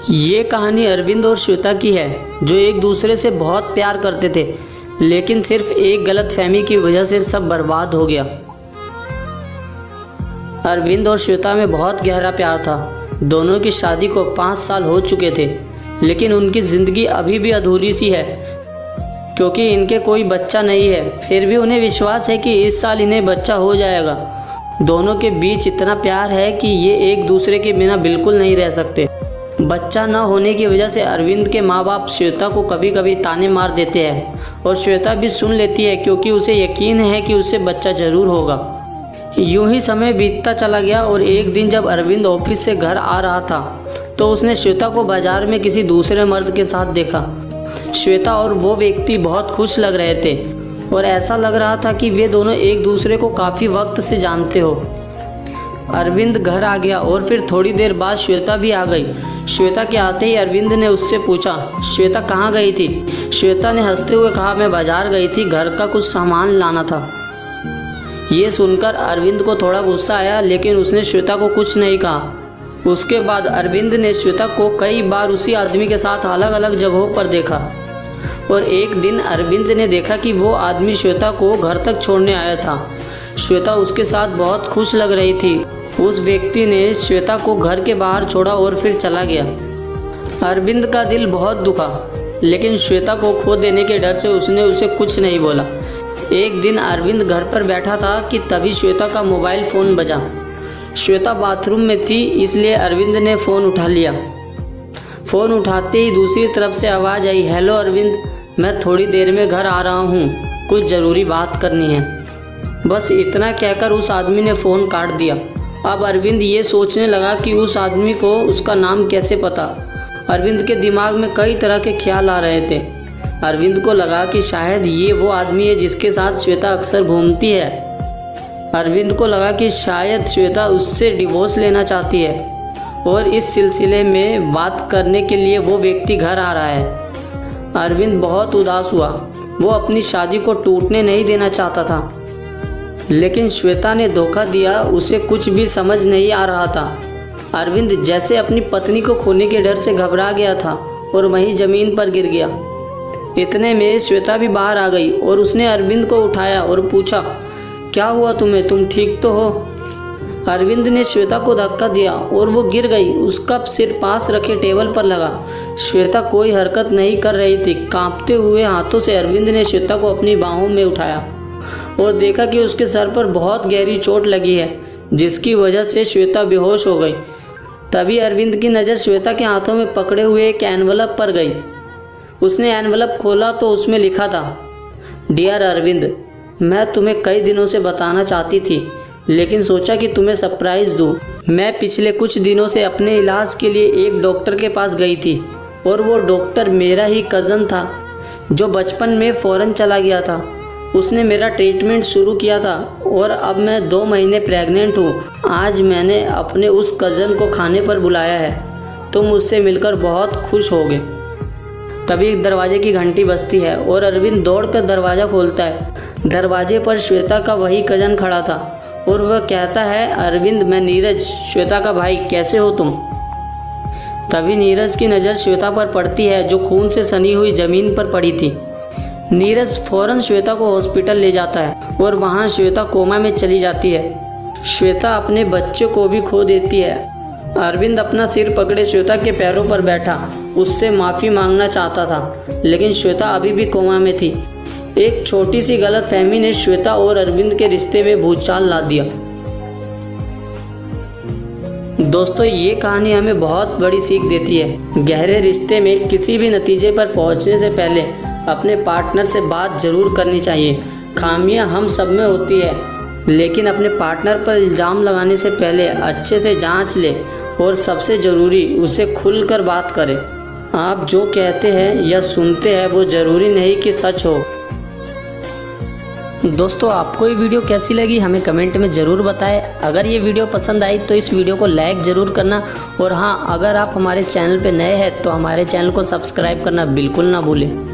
ये कहानी अरविंद और श्वेता की है, जो एक दूसरे से बहुत प्यार करते थे, लेकिन सिर्फ एक गलतफहमी की वजह से सब बर्बाद हो गया। अरविंद और श्वेता में बहुत गहरा प्यार था। दोनों की शादी को 5 साल हो चुके थे, लेकिन उनकी ज़िंदगी अभी भी अधूरी सी है, क्योंकि इनके कोई बच्चा नहीं है। फिर भी उन्हें विश्वास है कि इस साल इन्हें बच्चा हो जाएगा। दोनों के बीच इतना प्यार है कि ये एक दूसरे के बिना बिल्कुल नहीं रह सकते। बच्चा न होने की वजह से अरविंद के माँ बाप श्वेता को कभी कभी ताने मार देते हैं, और श्वेता भी सुन लेती है, क्योंकि उसे यकीन है कि उसे बच्चा ज़रूर होगा। यूं ही समय बीतता चला गया, और एक दिन जब अरविंद ऑफिस से घर आ रहा था तो उसने श्वेता को बाजार में किसी दूसरे मर्द के साथ देखा। श्वेता और वो व्यक्ति बहुत खुश लग रहे थे, और ऐसा लग रहा था कि वे दोनों एक दूसरे को काफ़ी वक्त से जानते हो। अरविंद घर आ गया और फिर थोड़ी देर बाद श्वेता भी आ गई। श्वेता के आते ही अरविंद ने उससे पूछा, श्वेता कहाँ गई थी? श्वेता ने हंसते हुए कहा, मैं बाजार गई थी, घर का कुछ सामान लाना था। ये सुनकर अरविंद को थोड़ा गुस्सा आया, लेकिन उसने श्वेता को कुछ नहीं कहा। उसके बाद अरविंद ने श्वेता को कई बार उसी आदमी के साथ अलग अलग जगहों पर देखा, और एक दिन अरविंद ने देखा कि वो आदमी श्वेता को घर तक छोड़ने आया था। श्वेता उसके साथ बहुत खुश लग रही थी। उस व्यक्ति ने श्वेता को घर के बाहर छोड़ा और फिर चला गया। अरविंद का दिल बहुत दुखा, लेकिन श्वेता को खो देने के डर से उसने उसे कुछ नहीं बोला। एक दिन अरविंद घर पर बैठा था कि तभी श्वेता का मोबाइल फ़ोन बजा। श्वेता बाथरूम में थी, इसलिए अरविंद ने फ़ोन उठा लिया। फ़ोन उठाते ही दूसरी तरफ से आवाज़ आई, हेलो अरविंद, मैं थोड़ी देर में घर आ रहा हूँ, कुछ ज़रूरी बात करनी है। बस इतना कहकर उस आदमी ने फ़ोन काट दिया। अब अरविंद ये सोचने लगा कि उस आदमी को उसका नाम कैसे पता। अरविंद के दिमाग में कई तरह के ख्याल आ रहे थे। अरविंद को लगा कि शायद ये वो आदमी है जिसके साथ श्वेता अक्सर घूमती है। अरविंद को लगा कि शायद श्वेता उससे डिवोर्स लेना चाहती है, और इस सिलसिले में बात करने के लिए वो व्यक्ति घर आ रहा है। अरविंद बहुत उदास हुआ। वो अपनी शादी को टूटने नहीं देना चाहता था, लेकिन श्वेता ने धोखा दिया, उसे कुछ भी समझ नहीं आ रहा था। अरविंद जैसे अपनी पत्नी को खोने के डर से घबरा गया था और वहीं ज़मीन पर गिर गया। इतने में श्वेता भी बाहर आ गई और उसने अरविंद को उठाया और पूछा, क्या हुआ तुम्हें, तुम ठीक तो हो? अरविंद ने श्वेता को धक्का दिया और वो गिर गई। उसका सिर पास रखे टेबल पर लगा। श्वेता कोई हरकत नहीं कर रही थी। कांपते हुए हाथों से अरविंद ने श्वेता को अपनी बाहों में उठाया और देखा कि उसके सर पर बहुत गहरी चोट लगी है, जिसकी वजह से श्वेता बेहोश हो गई। तभी अरविंद की नज़र श्वेता के हाथों में पकड़े हुए एक एनवलप पर गई। उसने एनवलप खोला तो उसमें लिखा था, डियर अरविंद, मैं तुम्हें कई दिनों से बताना चाहती थी, लेकिन सोचा कि तुम्हें सरप्राइज़ दूँ। मैं पिछले कुछ दिनों से अपने इलाज के लिए एक डॉक्टर के पास गई थी, और वो डॉक्टर मेरा ही कज़न था, जो बचपन में फ़ॉरेन चला गया था। उसने मेरा ट्रीटमेंट शुरू किया था, और अब मैं 2 महीने प्रेग्नेंट हूँ। आज मैंने अपने उस कज़न को खाने पर बुलाया है। तुम उससे मिलकर बहुत खुश होगे। तभी दरवाजे की घंटी बजती है और अरविंद दौड़कर दरवाज़ा खोलता है। दरवाजे पर श्वेता का वही कज़न खड़ा था, और वह कहता है, अरविंद, मैं नीरज, श्वेता का भाई, कैसे हो तुम? तभी नीरज की नज़र श्वेता पर पड़ती है, जो खून से सनी हुई ज़मीन पर पड़ी थी। नीरज फौरन श्वेता को हॉस्पिटल ले जाता है, और वहाँ श्वेता कोमा में चली जाती है। श्वेता अपने बच्चे को भी खो देती है। अरविंद अपना सिर पकड़े श्वेता के पैरों पर बैठा, उससे माफ़ी मांगना चाहता था, लेकिन श्वेता अभी भी कोमा में थी। एक छोटी सी गलतफहमी ने श्वेता और अरविंद के रिश्ते में भूचाल ला दिया। दोस्तों, ये कहानी हमें बहुत बड़ी सीख देती है। गहरे रिश्ते में किसी भी नतीजे पर पहुंचने से पहले अपने पार्टनर से बात जरूर करनी चाहिए। खामियां हम सब में होती है, लेकिन अपने पार्टनर पर इल्ज़ाम लगाने से पहले अच्छे से जांच ले, और सबसे ज़रूरी, उसे खुलकर बात करें। आप जो कहते हैं या सुनते हैं वो ज़रूरी नहीं कि सच हो। दोस्तों, आपको ये वीडियो कैसी लगी हमें कमेंट में ज़रूर बताएं। अगर ये वीडियो पसंद आई तो इस वीडियो को लाइक ज़रूर करना, और हाँ, अगर आप हमारे चैनल पे नए हैं तो हमारे चैनल को सब्सक्राइब करना बिल्कुल ना भूलें।